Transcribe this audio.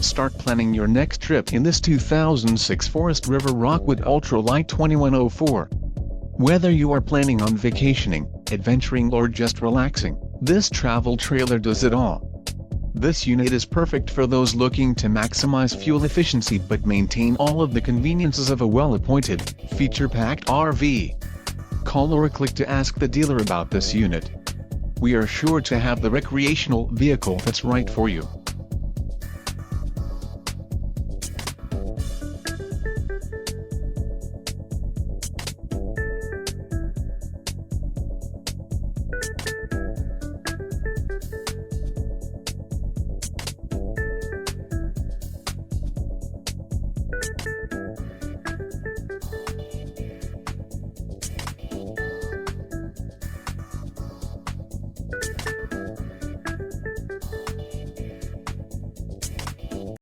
Start planning your next trip in this 2006 Forest River Rockwood Ultra Lite 2104. Whether you are planning on vacationing, adventuring or just relaxing, this travel trailer does it all. This unit is perfect for those looking to maximize fuel efficiency but maintain all of the conveniences of a well-appointed, feature-packed RV. Call or click to ask the dealer about this unit. We are sure to have the recreational vehicle that's right for you.